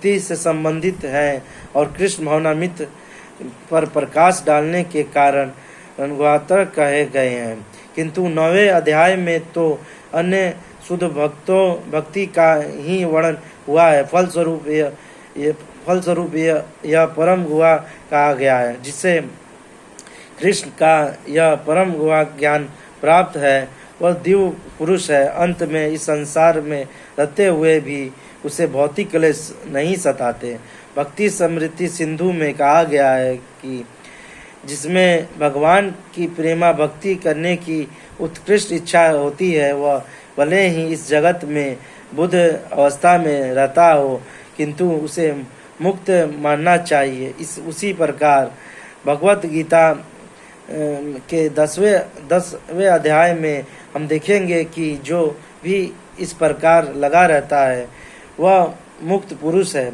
भक्ति से संबंधित है और कृष्ण भावनामृत पर प्रकाश डालने के कारण अनुगातर कहे गए हैं। किंतु 9वें अध्याय में तो अन्य शुद्ध भक्ति का ही वर्णन हुआ है। फलस्वरूप यह परम गुहा कहा गया है। जिससे कृष्ण का यह परम गुहा ज्ञान प्राप्त है वह दिव्य पुरुष है। अंत में इस संसार में रहते हुए भी उसे भौतिक क्लेश नहीं सताते। भक्ति समृद्धि सिंधु में कहा गया है कि जिसमें भगवान की प्रेमा भक्ति करने की उत्कृष्ट इच्छा होती है वह भले ही इस जगत में बुद्ध अवस्था में रहता हो, किंतु उसे मुक्त मानना चाहिए। उसी प्रकार भगवत गीता के 10वें अध्याय में हम देखेंगे कि जो भी इस प्रकार लगा रहता है वह मुक्त पुरुष है।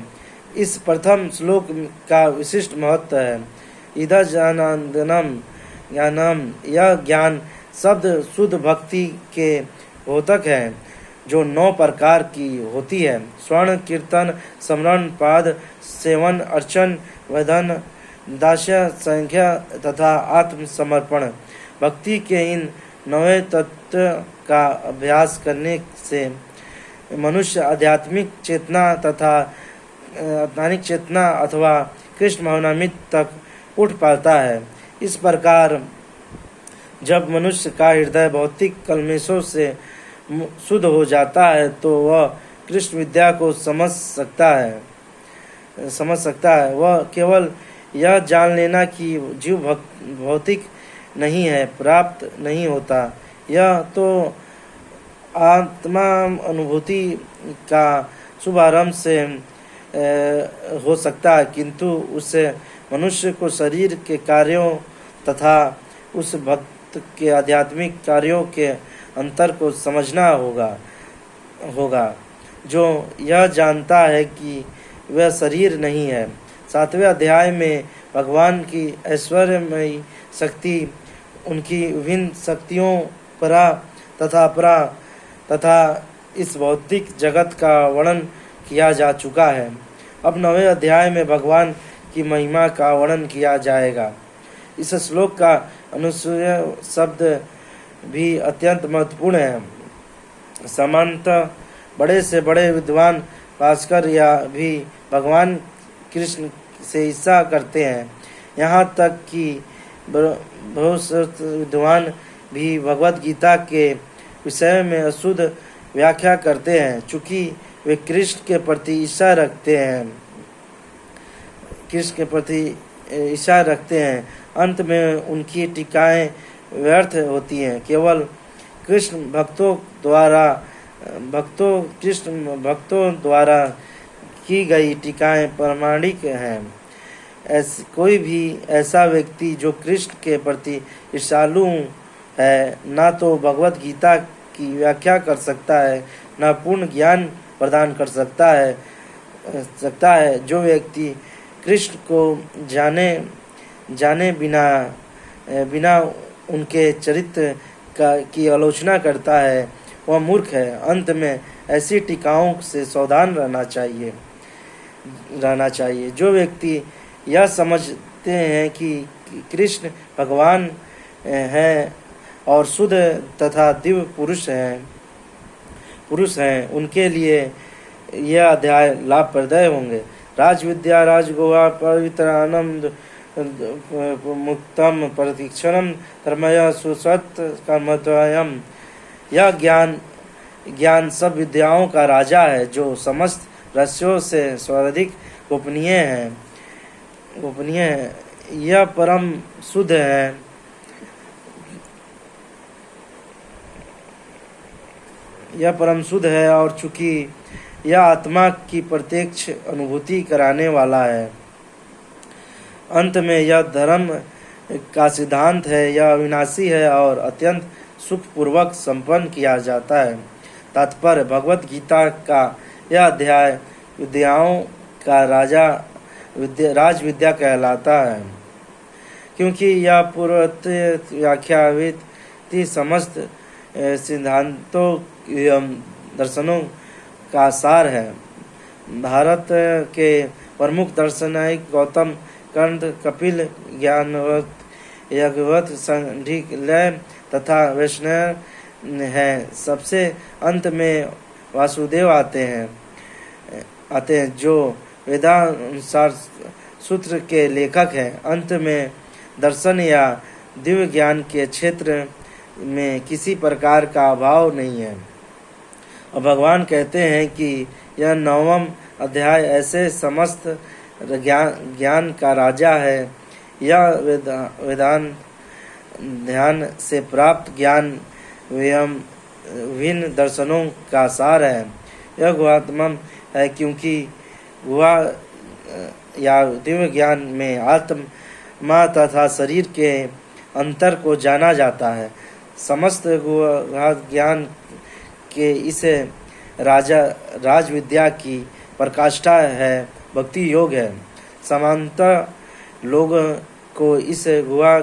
इस प्रथम श्लोक का विशिष्ट महत्व है। इदं ज्ञानम, यह ज्ञान शब्द शुद्ध भक्ति के द्योतक है जो 9 प्रकार की होती है। स्वर्ण, कीर्तन, स्मरण, पाद सेवन, अर्चन, वदन, दास्य, संख्या तथा आत्मसमर्पण। भक्ति के इन 9 तत्व का अभ्यास करने से मनुष्य आध्यात्मिक चेतना अथवा कृष्ण भावनामृत तक उठ पाता है। इस प्रकार जब मनुष्य का हृदय भौतिक कल्मेशों से शुद्ध हो जाता है तो वह कृष्ण विद्या को समझ सकता है। वह केवल यह जान लेना कि जीव भौतिक नहीं है, प्राप्त नहीं होता। यह तो आत्मा अनुभूति का शुभारंभ से हो सकता है, किंतु उससे मनुष्य को शरीर के कार्यों तथा उस भक्त के आध्यात्मिक कार्यों के अंतर को समझना होगा जो यह जानता है कि वह शरीर नहीं है। 7वें अध्याय में भगवान की ऐश्वर्यमयी शक्ति, उनकी विभिन्न शक्तियों परा तथा अपरा तथा इस भौतिक जगत का वर्णन किया जा चुका है। अब 9वें अध्याय में भगवान की महिमा का वर्णन किया जाएगा। इस श्लोक का अनुसूय शब्द भी अत्यंत महत्वपूर्ण है। सामान्यतः बड़े से बड़े विद्वान भास्कर या भी भगवान कृष्ण से ईर्ष्या करते हैं। यहाँ तक कि बहुत विद्वान भी भगवत गीता के विषय में अशुद्ध व्याख्या करते हैं, चूँकि वे कृष्ण के प्रति ईर्ष्या रखते हैं। अंत में उनकी टीकाएं व्यर्थ होती हैं। केवल कृष्ण भक्तों द्वारा की गई टीकाएं प्रामाणिक हैं। कोई भी ऐसा व्यक्ति जो कृष्ण के प्रति ईर्ष्यालु है ना तो भगवत गीता की व्याख्या कर सकता है, ना पूर्ण ज्ञान प्रदान कर सकता है। जो व्यक्ति कृष्ण को जाने बिना उनके चरित्र की आलोचना करता है वह मूर्ख है। अंत में ऐसी टीकाओं से सावधान रहना चाहिए। जो व्यक्ति यह समझते हैं कि कृष्ण भगवान हैं और शुद्ध तथा दिव्य पुरुष हैं, उनके लिए यह अध्याय लाभप्रदय होंगे। राजविद्या राजगोहा पवित्रानंद मुक्तम प्रतीक्षणम धर्मय सुसत कर्मद्वयम। यह ज्ञान सब विद्याओं का राजा है जो समस्त रहस्यों से सर्वाधिक गोपनीय है। यह परम शुद्ध है। और चूंकि यह आत्मा की प्रत्यक्ष अनुभूति कराने वाला है। अंत में यह धर्म का सिद्धांत है। यह अविनाशी है और अत्यंत सुखपूर्वक संपन्न किया जाता है। तात्पर्य भगवत गीता का यह अध्याय विद्याओं का राजविद्या कहलाता है, क्योंकि यह पूर्वोक्त व्याख्यावित समस्त सिद्धांतों एवं दर्शनों का सार है। भारत के प्रमुख दार्शनिक गौतम, कर्ण, कपिल, ज्ञानवंत, याज्ञवल्क्य, सांडिल्य तथा वैशंपायन हैं। सबसे अंत में वासुदेव आते हैं, जो वेदानुसार सूत्र के लेखक हैं। अंत में दर्शन या दिव्य ज्ञान के क्षेत्र में किसी प्रकार का अभाव नहीं है। और भगवान कहते हैं कि यह 9वां अध्याय ऐसे समस्त ज्ञान का राजा है। यह वेदांत ध्यान से प्राप्त ज्ञान विभिन्न दर्शनों का सार है। यह गुहात्मक है क्योंकि गुहा या दिव्य ज्ञान में आत्मा तथा शरीर के अंतर को जाना जाता है। समस्त गुहा ज्ञान के इस राज विद्या की प्रकाष्ठा है, भक्ति योग है। सामान्यतः लोगों को इस गुहा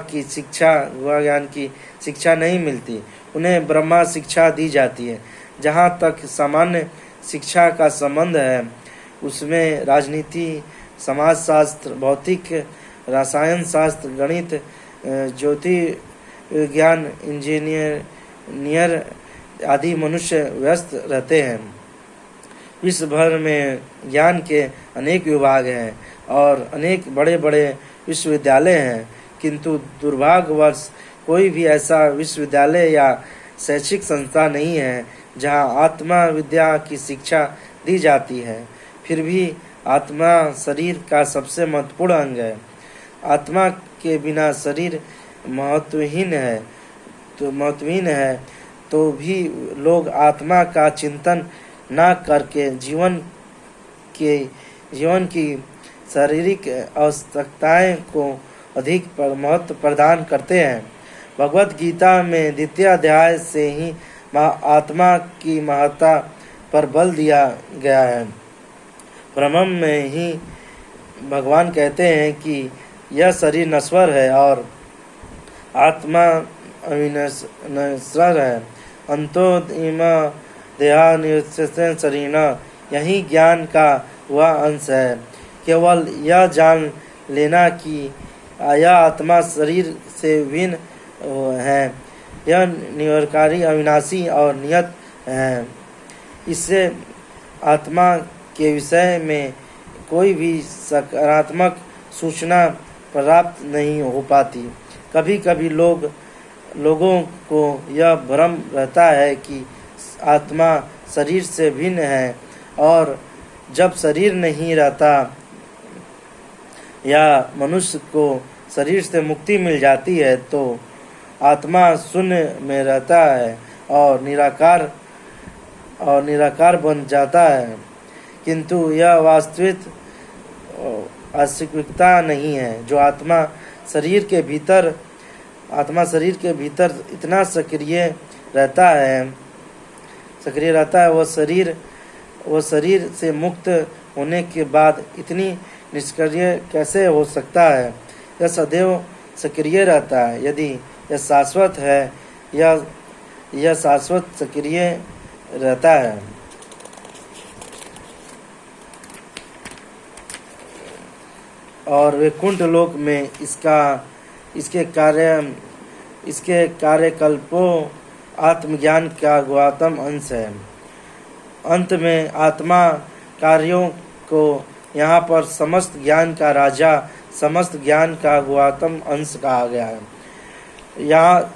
ज्ञान की शिक्षा नहीं मिलती, उन्हें ब्रह्मा शिक्षा दी जाती है। जहाँ तक सामान्य शिक्षा का संबंध है, उसमें राजनीति, समाजशास्त्र, भौतिक, रसायन शास्त्र, गणित, ज्योतिर्विज्ञान, इंजीनियर आदि मनुष्य व्यस्त रहते हैं। विश्व भर में ज्ञान के अनेक विभाग हैं और अनेक बड़े बड़े विश्वविद्यालय हैं, किंतु दुर्भाग्यवश कोई भी ऐसा विश्वविद्यालय या शैक्षिक संस्था नहीं है जहां आत्मा विद्या की शिक्षा दी जाती है। फिर भी आत्मा शरीर का सबसे महत्वपूर्ण अंग है। आत्मा के बिना शरीर महत्वहीन है, तो भी लोग आत्मा का चिंतन न करके जीवन की शारीरिक आवश्यकताएं को अधिक महत्व प्रदान करते हैं। भगवत गीता में 2 अध्याय से ही आत्मा की महत्ता पर बल दिया गया है। ब्रह्म में ही भगवान कहते हैं कि यह शरीर नश्वर है और आत्मा अविनश्वर है। अंतो इमा देहा निश्चय शरीर, यही ज्ञान का वह अंश है। केवल यह जान लेना कि यह आत्मा शरीर से भिन्न है, यह निरकारी, अविनाशी और नियत है। इससे आत्मा के विषय में कोई भी सकारात्मक सूचना प्राप्त नहीं हो पाती। कभी कभी लोगों को यह भ्रम रहता है कि आत्मा शरीर से भिन्न है, और जब शरीर नहीं रहता या मनुष्य को शरीर से मुक्ति मिल जाती है तो आत्मा शून्य में रहता है और निराकार बन जाता है। किंतु यह वास्तविक वास्तविकता नहीं है। जो आत्मा शरीर के भीतर इतना सक्रिय रहता है, वह शरीर से मुक्त होने के बाद इतनी निष्क्रिय कैसे हो सकता है? यह सदैव सक्रिय रहता है। यदि यह शाश्वत है, यह शाश्वत सक्रिय रहता है। और वैकुंठ लोक में इसके कार्यकल्पों आत्मज्ञान का गुहात्म अंश है। अंत में आत्मा कार्यों को यहाँ पर समस्त ज्ञान का राजा, समस्त ज्ञान का गुहात्म अंश कहा गया है। यहाँ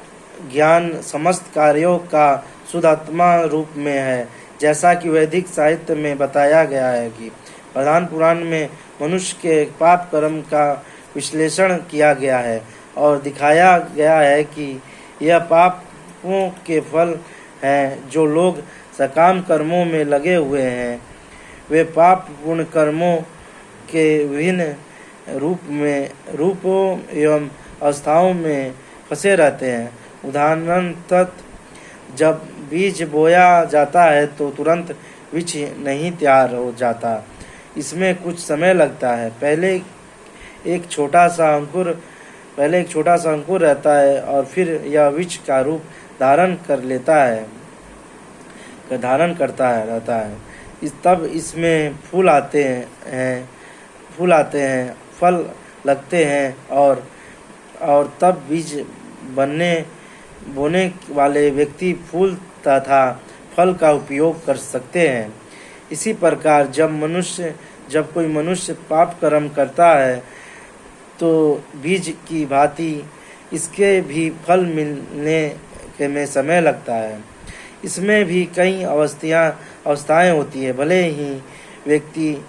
ज्ञान समस्त कार्यों का शुद्धात्मा रूप में है, जैसा कि वैदिक साहित्य में बताया गया है कि प्रधान पुराण में मनुष्य के पाप कर्म का विश्लेषण किया गया है और दिखाया गया है कि यह पापों के फल हैं। जो लोग सकाम कर्मों में लगे हुए हैं, वे पाप पुण्य कर्मों के विभिन्न रूपों एवं अवस्थाओं में फंसे रहते हैं। उदाहरणतः जब बीज बोया जाता है तो तुरंत वृक्ष नहीं तैयार हो जाता, इसमें कुछ समय लगता है। पहले एक छोटा सा अंकुर रहता है और फिर यह वृक्ष का रूप धारण करता रहता है। तब इसमें फूल आते हैं, फल लगते हैं और तब बीज बोने वाले व्यक्ति फूल तथा फल का उपयोग कर सकते हैं। इसी प्रकार जब कोई मनुष्य पाप कर्म करता है तो बीज की भांति इसके भी फल मिलने में समय लगता है। इसमें भी कई अवस्थाएं होती है। भले ही व्यक्ति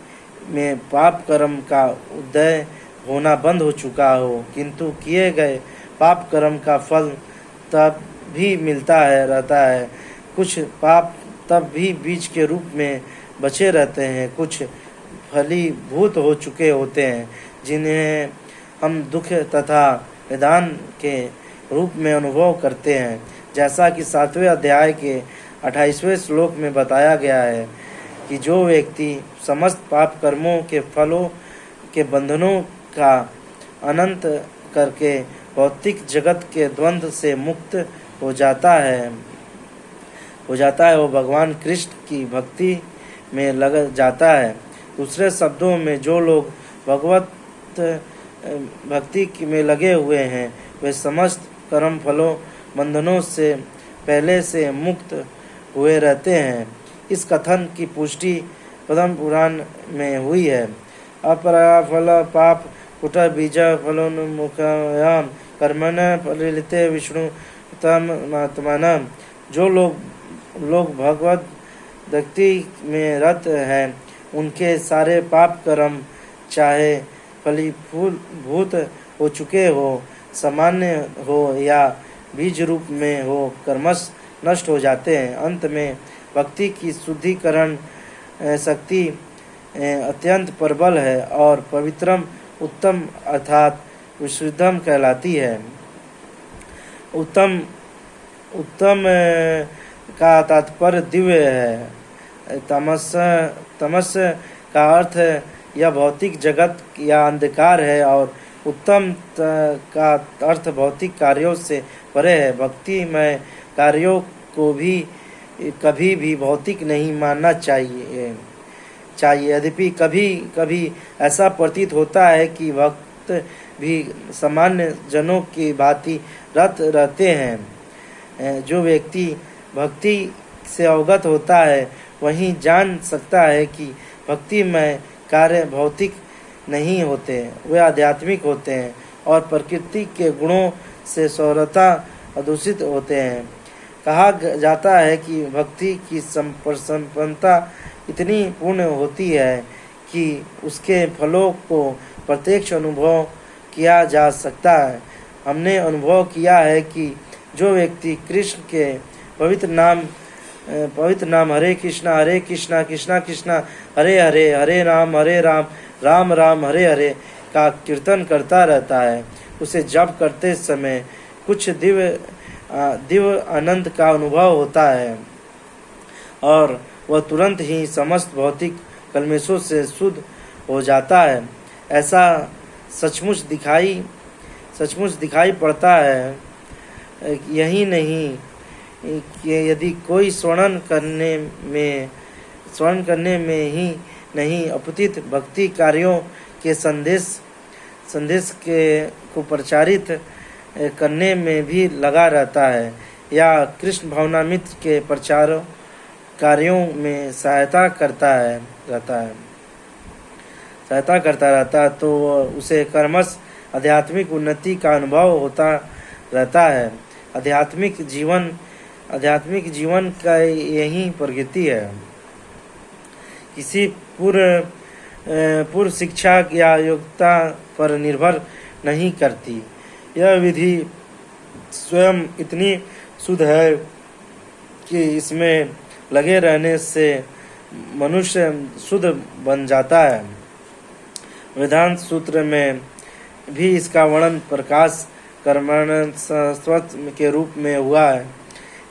में पाप कर्म का उदय होना बंद हो चुका हो, किंतु किए गए पाप कर्म का फल तब भी रहता है। कुछ पाप तब भी बीज के रूप में बचे रहते हैं, कुछ फलीभूत हो चुके होते हैं, जिन्हें हम दुख तथा निदान के रूप में अनुभव करते हैं। जैसा कि 7वें अध्याय के 28वें श्लोक में बताया गया है कि जो व्यक्ति समस्त पाप कर्मों के फलों के बंधनों का अनंत करके भौतिक जगत के द्वंद्व से मुक्त हो जाता है वो भगवान कृष्ण की भक्ति में लग जाता है। दूसरे शब्दों में जो लोग भगवत भक्ति में लगे हुए हैं वे समस्त कर्म फलों बंधनों से पहले से मुक्त हुए रहते हैं। इस कथन की पुष्टि पद्म पुराण में हुई है। अपरा फल पाप कुट बीज फलोन्मुखयाम कर्मण फलिते विष्णु तम। जो लोग भगवत भक्ति में रत हैं उनके सारे पाप कर्म चाहे फलीभूत हो चुके हो, सामान्य हो या बीज रूप में हो, कर्मश नष्ट हो जाते हैं। अंत में भक्ति की शुद्धिकरण शक्ति अत्यंत प्रबल है और पवित्रम उत्तम अर्थात विशुद्धम कहलाती है। उत्तम का तात्पर्य दिव्य है। तमस का अर्थ यह भौतिक जगत या अंधकार है और उत्तम का अर्थ भौतिक कार्यों से परे है। भक्तिमय कार्यों को भी कभी भी भौतिक नहीं मानना चाहिए। यद्यपि कभी कभी ऐसा प्रतीत होता है कि भक्त भी सामान्य जनों की भांति रत रहते हैं। जो व्यक्ति भक्ति से अवगत होता है वही जान सकता है कि भक्तिमय कार्य भौतिक नहीं होते, वे आध्यात्मिक होते हैं और प्रकृति के गुणों से सर्वथा अदूषित होते हैं। कहा जाता है कि भक्ति की संपन्नता इतनी पूर्ण होती है कि उसके फलों को प्रत्यक्ष अनुभव किया जा सकता है। हमने अनुभव किया है कि जो व्यक्ति कृष्ण के पवित्र नाम हरे कृष्णा कृष्णा कृष्णा हरे हरे, हरे राम राम राम हरे हरे का कीर्तन करता रहता है, उसे जप करते समय कुछ दिव्य आनंद का अनुभव होता है और वह तुरंत ही समस्त भौतिक कल्मेशों से शुद्ध हो जाता है। ऐसा सचमुच दिखाई पड़ता है। यही नहीं कि यदि कोई स्वर्ण करने में ही नहीं अपितु भक्ति कार्यों के संदेश को प्रचारित करने में भी लगा रहता है या कृष्ण भावनामृत के प्रचार कार्यों में सहायता करता रहता तो उसे कर्मश आध्यात्मिक उन्नति का अनुभव होता रहता है। आध्यात्मिक जीवन का यही प्रकृति है। किसी पूर्व शिक्षा या योग्यता पर निर्भर नहीं करती। यह विधि स्वयं इतनी शुद्ध है कि इसमें लगे रहने से मनुष्य शुद्ध बन जाता है। वेदांत सूत्र में भी इसका वर्णन प्रकाश कर्मण स्वत के रूप में हुआ है,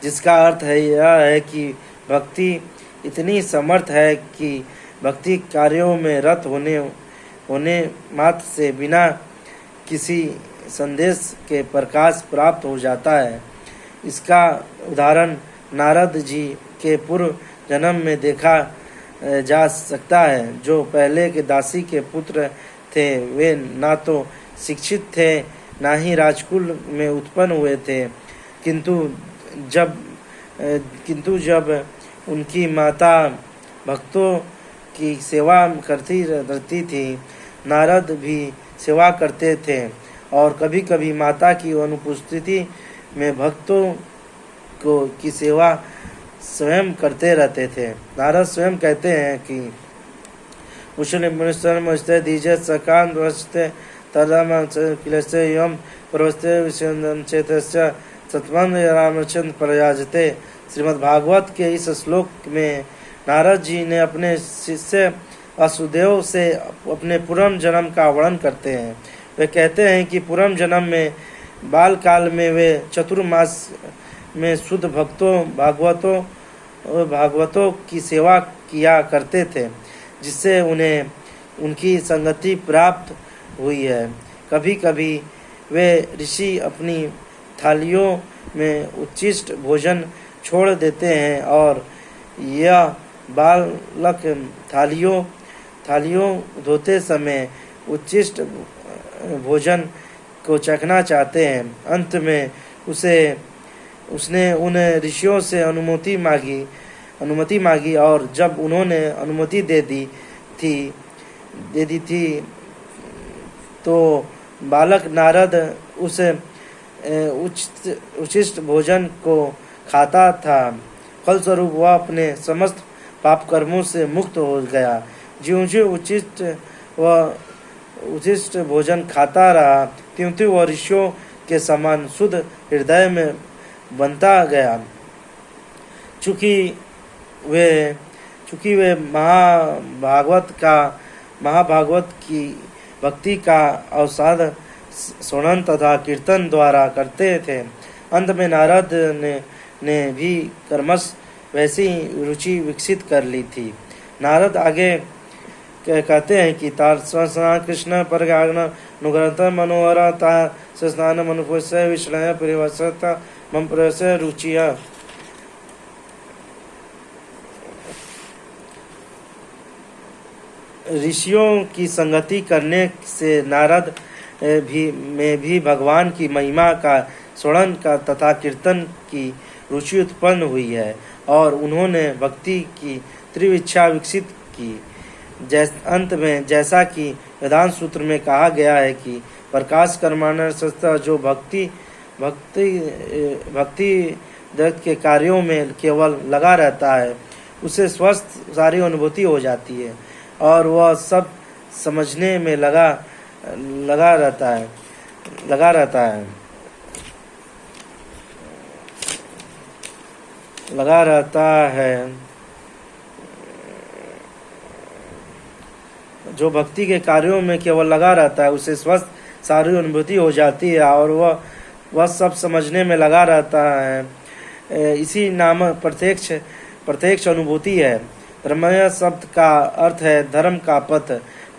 जिसका अर्थ यह है कि भक्ति इतनी समर्थ है कि भक्ति कार्यों में रत होने मात्र से बिना किसी संदेश के प्रकाश प्राप्त हो जाता है। इसका उदाहरण नारद जी के पूर्व जन्म में जा सकता है। जो पहले के दासी के पुत्र थे वे ना तो शिक्षित थे ना ही राजकुल में उत्पन्न हुए थे, किंतु जब उनकी माता भक्तों की सेवा करती रहती थी, नारद भी सेवा करते थे और कभी कभी माता की अनुपस्थिति में भक्तों की सेवा स्वयं करते रहते थे। नारद स्वयं कहते हैं कि मुशलिमस्ते दीजे सकान वस्ते तदम किलस्ते यम प्रवस्ते विषयचेतस्य सत्वं रामचंद्र प्रयाजते। श्रीमद् भागवत के इस श्लोक में नारद जी ने अपने शिष्य वासुदेव से अपने पूर्व जन्म का वर्णन करते हैं। वे कहते हैं कि पूर्व जन्म में बाल काल में वे चतुर्मास में शुद्ध भक्तों भागवतों की सेवा किया करते थे, जिससे उन्हें उनकी संगति प्राप्त हुई है। कभी कभी वे ऋषि अपनी थालियों में उच्छिष्ट भोजन छोड़ देते हैं और यह बालक थालियों धोते समय उच्छिष्ट भोजन को चखना चाहते हैं। अंत में उसने उन ऋषियों से अनुमति मांगी और जब उन्होंने अनुमति दे दी थी तो बालक नारद उस उच्छिष्ट भोजन को खाता था। फलस्वरूप वह अपने समस्त पाप कर्मों से मुक्त हो गया। ज्यों-ज्यों उच्छिष्ट भोजन खाता रहा, त्यों-त्यों वह ऋषियों के समान शुद्ध हृदय में बनता गया। चूँकि वे महाभागवत की भक्ति का अवसाद श्रवण तथा कीर्तन द्वारा करते थे। अंत में नारद ने भी कर्मश वैसी रुचि विकसित कर ली थी। नारद आगे कहते हैं कि कृष्ण परगाग्न अनुग्रह मनोहरता स्नान मनुपुष विष्णय परिवसता मम प्रस रुचिया। ऋषियों की संगति करने से नारद में भी भगवान की महिमा का श्रवण का तथा कीर्तन की रुचि उत्पन्न हुई है और उन्होंने भक्ति की तीव्र इच्छा विकसित की। अंत में जैसा कि वेदांत सूत्र में कहा गया है कि प्रकाश कर्माण संस्था जो भक्ति दत्त के कार्यों में केवल लगा रहता है, उसे स्वस्थ सारी अनुभूति हो जाती है और वह सब समझने में लगा रहता है। जो भक्ति के कार्यों में केवल लगा रहता है, उसे स्वस्थ सारी अनुभूति हो जाती है और वह सब समझने में लगा रहता है। इसी नाम प्रत्यक्ष अनुभूति है। धर्मय शब्द का अर्थ है धर्म का पथ।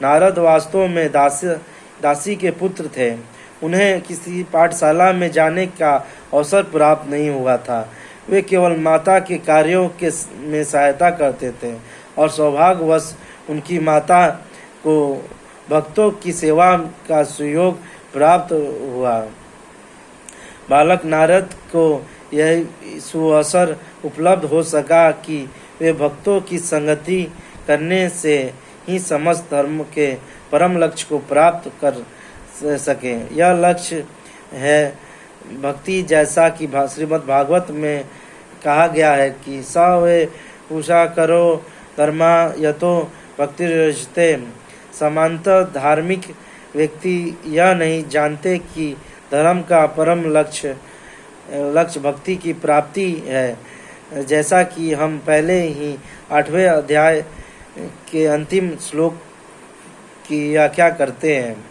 नारद वास्तव में दासी के पुत्र थे। उन्हें किसी पाठशाला में जाने का अवसर प्राप्त नहीं हुआ था। वे केवल माता के कार्यों में सहायता करते थे और सौभाग्यवश उनकी माता को भक्तों की सेवा का सुयोग प्राप्त हुआ। बालक नारद को यह सुअवसर उपलब्ध हो सका कि वे भक्तों की संगति करने से ही समस्त धर्म के परम लक्ष्य को प्राप्त कर सके। यह लक्ष्य है भक्ति, जैसा कि श्रीमद् भागवत में कहा गया है कि स वे पूषा करो धर्मा यतो भक्ति रजते। समांतर धार्मिक व्यक्ति यह नहीं जानते कि धर्म का परम लक्ष्य भक्ति की प्राप्ति है। जैसा कि हम पहले ही 8वें अध्याय के अंतिम श्लोक की व्याख्या करते हैं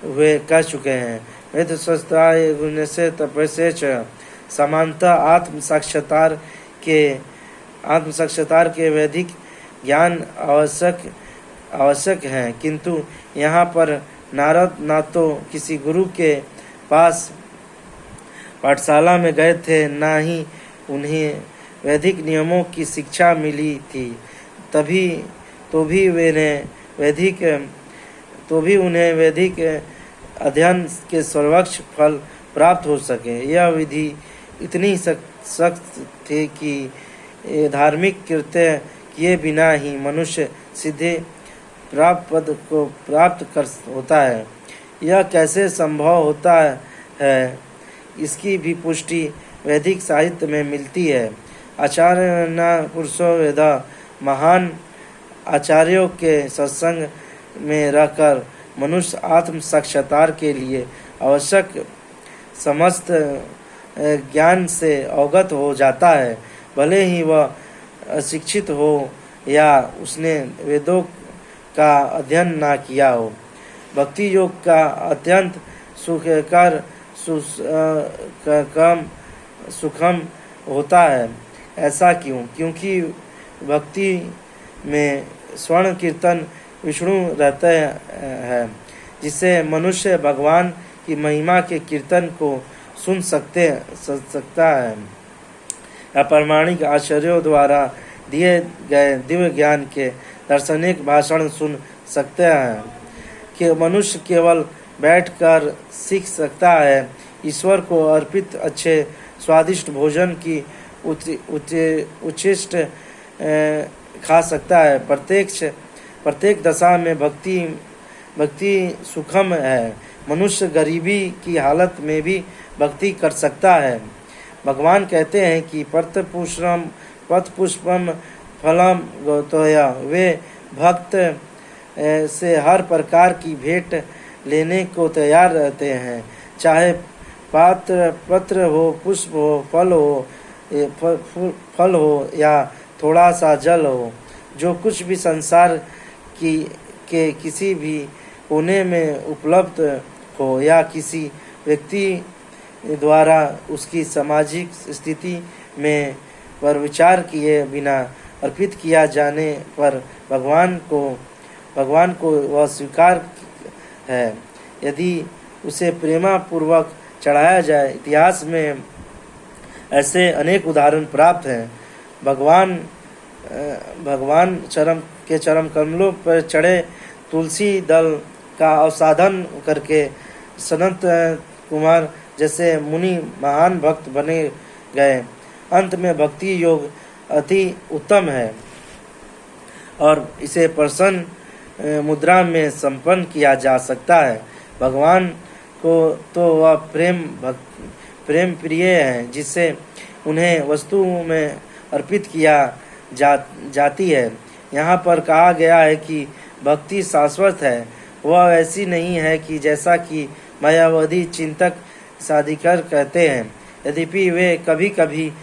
वे कह चुके हैं। वेद शास्त्राय गुण से तपस्या च समानता आत्म साक्षात्कार के वैदिक ज्ञान आवश्यक हैं, किंतु यहाँ पर नारद ना तो किसी गुरु के पास पाठशाला में गए थे, ना ही उन्हें वैदिक नियमों की शिक्षा मिली थी, तभी तो भी उन्हें वैदिक अध्ययन के सर्वोच्च फल प्राप्त हो सके। यह विधि इतनी सख्त थी कि धार्मिक कृत्य किए बिना ही मनुष्य सीधे प्राप्त पद को प्राप्त कर होता है। यह कैसे संभव होता है, इसकी भी पुष्टि वैदिक साहित्य में मिलती है। आचार्य न पुरुषो वेद, महान आचार्यों के सत्संग में रहकर मनुष्य आत्म साक्षात्कार के लिए आवश्यक समस्त ज्ञान से अवगत हो जाता है, भले ही वह अशिक्षित हो या उसने वेदों का अध्ययन ना किया हो। भक्ति योग का अत्यंत सुखकर सुखम होता है। ऐसा क्यों? क्योंकि भक्ति में स्वर्ण कीर्तन विष्णु रहते हैं, जिससे मनुष्य भगवान की महिमा के कीर्तन को सुन सकता है। अप्रमाणिक आचार्यों द्वारा दिए गए दिव्य ज्ञान के दार्शनिक भाषण सुन सकते हैं कि मनुष्य केवल बैठकर सीख सकता है। ईश्वर को अर्पित अच्छे स्वादिष्ट भोजन की उच्छिष्ट खा सकता है। प्रत्येक दशा में भक्ति सुखम है। मनुष्य गरीबी की हालत में भी भक्ति कर सकता है। भगवान कहते हैं कि पथ पुष्पम फलम गौतोया, वे भक्त से हर प्रकार की भेंट लेने को तैयार रहते हैं, चाहे पत्र हो, पुष्प हो, फल हो या थोड़ा सा जल हो। जो कुछ भी संसार के किसी भी कोने में उपलब्ध हो या किसी व्यक्ति द्वारा उसकी सामाजिक स्थिति में पर विचार किए बिना अर्पित किया जाने पर भगवान को वह स्वीकार है, यदि उसे प्रेमपूर्वक चढ़ाया जाए। इतिहास में ऐसे अनेक उदाहरण प्राप्त हैं। भगवान चरम कमलों पर चढ़े तुलसी दल का अवसाधन करके सनत कुमार जैसे मुनि महान भक्त बने गए। अंत में भक्ति योग अति उत्तम है और इसे प्रसन्न मुद्रा में संपन्न किया जा सकता है। भगवान को तो वह प्रेम प्रिय है जिससे उन्हें वस्तु में अर्पित किया जाती है। यहाँ पर कहा गया है कि भक्ति शाश्वत है। वह ऐसी नहीं है कि जैसा कि मायावादी चिंतक साधिकर कहते हैं। यद्यपि वे कभी कभी